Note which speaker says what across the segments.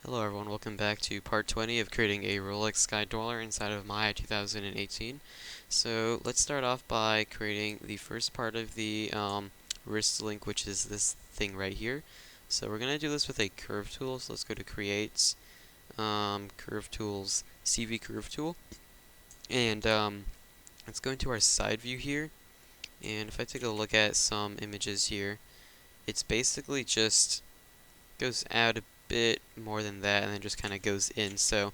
Speaker 1: Hello everyone, welcome back to part 20 of creating a Rolex Sky Dweller inside of Maya 2018. So let's start off by creating the first part of the wrist link, which is this thing right here. So we're going to do this with a curve tool, so let's go to create, curve tools, CV curve tool, and let's go into our side view here, and if I take a look at some images here, it's basically just goes out a bit more than that and then just kind of goes in. So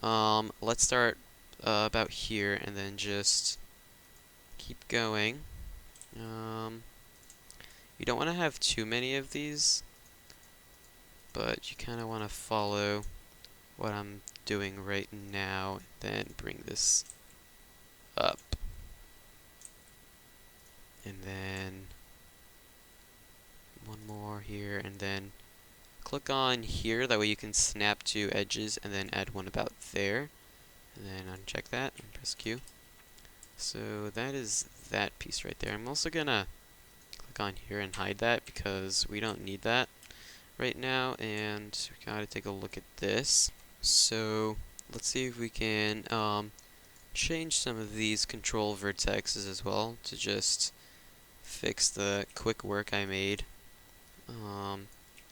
Speaker 1: let's start about here and then just keep going. You don't want to have too many of these, but you kind of want to follow what I'm doing right now, then bring this up, and then one more here, and then click on here, that way you can snap two edges and then add one about there, and then uncheck that and press Q. So that is that piece right there. I'm also gonna click on here and hide that because we don't need that right now, and we gotta take a look at this. So let's see if we can change some of these control vertexes as well to just fix the quick work I made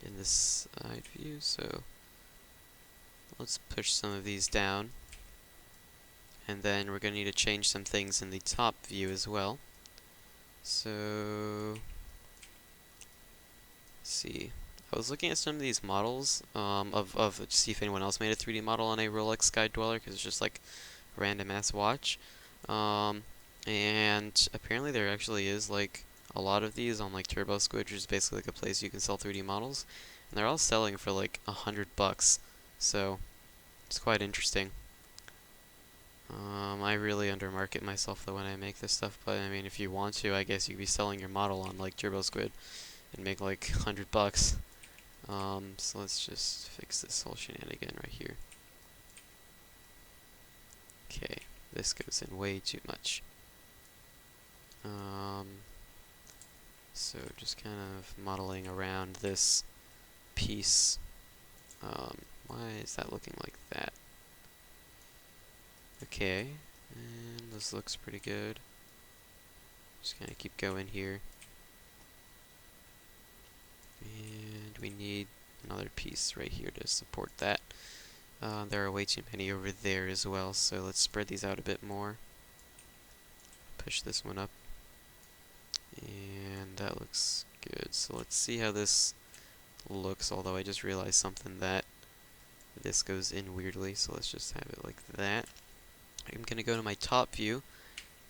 Speaker 1: in this side view. So let's push some of these down, and then we're going to need to change some things in the top view as well. So let's see. I was looking at some of these models to see if anyone else made a 3D model on a Rolex Sky Dweller, because it's just like a random ass watch. And apparently there actually is like a lot of these on like Turbo Squid, which is basically like a place you can sell 3D models, and they're all selling for like $100. So it's quite interesting. I really undermarket myself though when I make this stuff, but I mean, if you want to, I guess you could be selling your model on like Turbo Squid and make like $100. So let's just fix this whole shenanigan right here. Okay, this goes in way too much. So just kind of modeling around this piece. Why is that looking like that? Okay, and this looks pretty good. Just kind of keep going here. And we need another piece right here to support that. There are way too many over there as well, so let's spread these out a bit more. Push this one up. And that looks good. So let's see how this looks, although I just realized something, that this goes in weirdly, so let's just have it like that. I'm going to go to my top view,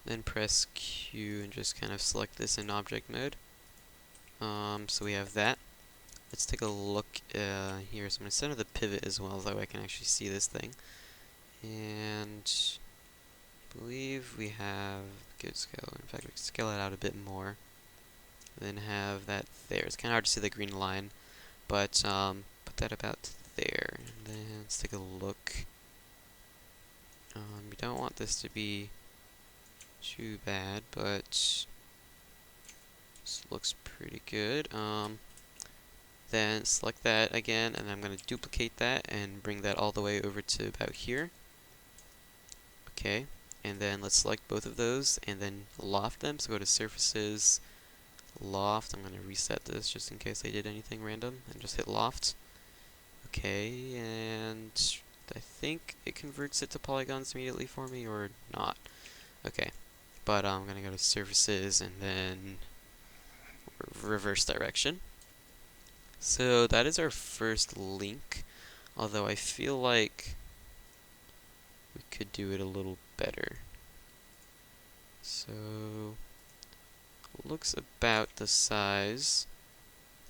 Speaker 1: then press Q and just kind of select this in object mode. So we have that. Let's take a look here. So I'm going to center the pivot as well, so that way I can actually see this thing. And I believe we have good scale. In fact, we can scale it out a bit more. Then have that there. It's kind of hard to see the green line, but put that about there. And then let's take a look. We don't want this to be too bad, but this looks pretty good. Then select that again, and I'm going to duplicate that and bring that all the way over to about here. Okay, and then let's select both of those and then loft them. So go to Surfaces, Loft. I'm going to reset this just in case I did anything random, and just hit Loft. Okay, and I think it converts it to polygons immediately for me, or not. Okay, but I'm going to go to Surfaces and then reverse direction. So that is our first link, although I feel like we could do it a little better. So looks about the size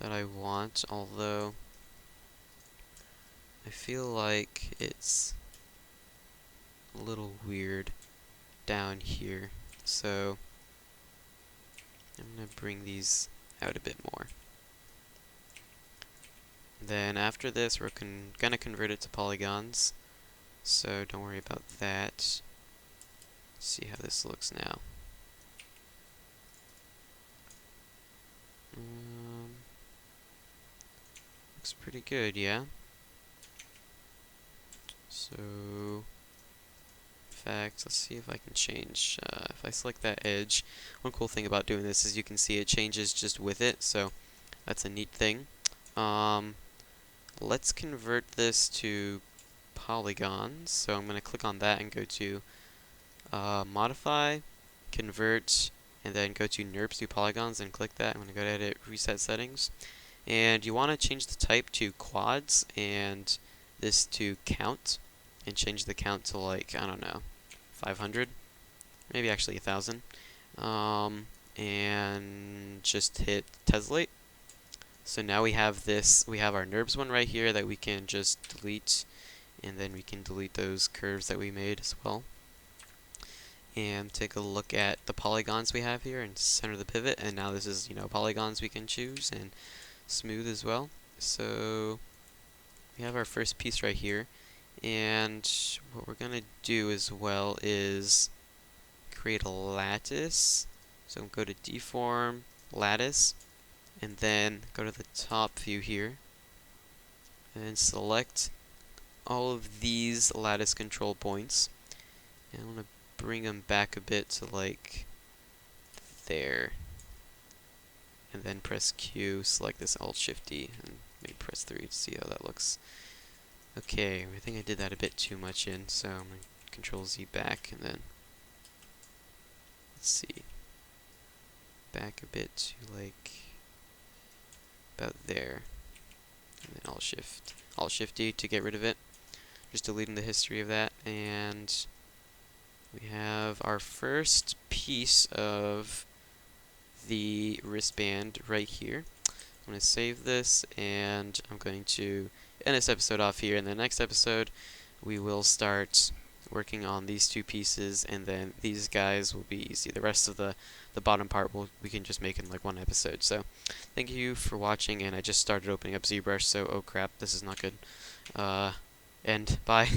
Speaker 1: that I want, although I feel like it's a little weird down here. So I'm going to bring these out a bit more. Then after this, we're going to convert it to polygons, so don't worry about that. Let's see how this looks now. Looks pretty good, yeah? So, in fact, let's see if I can change. If I select that edge, one cool thing about doing this is you can see it changes just with it, so that's a neat thing. Um, let's convert this to polygons. So I'm going to click on that and go to Modify, Convert, and then go to NURBS to polygons and click that. I'm going to go to Edit, Reset Settings. And you want to change the type to quads and this to count, and change the count to, like, I don't know, 500, maybe actually 1,000. And just hit tessellate. So now we have this, we have our NURBS one right here that we can just delete, and then we can delete those curves that we made as well. And take a look at the polygons we have here and center the pivot, and now this is, polygons we can choose, and smooth as well. So we have our first piece right here, and what we're gonna do as well is create a lattice. So go to Deform, Lattice, and then go to the top view here, and then select all of these lattice control points, and I want to bring them back a bit to, like, there, and then press Q, select this Alt-Shift-D, and maybe press 3 to see how that looks. Okay, I think I did that a bit too much in, so I'm going to Control-Z back, and then, let's see, back a bit to, like, about there, and then Alt-Shift-D to get rid of it, just deleting the history of that, and we have our first piece of the wristband right here. I'm going to save this, and I'm going to end this episode off here. In the next episode, we will start working on these two pieces, and then these guys will be easy. The rest of the bottom part we can just make in like one episode. So thank you for watching, and I just started opening up ZBrush, so oh crap, this is not good. And bye.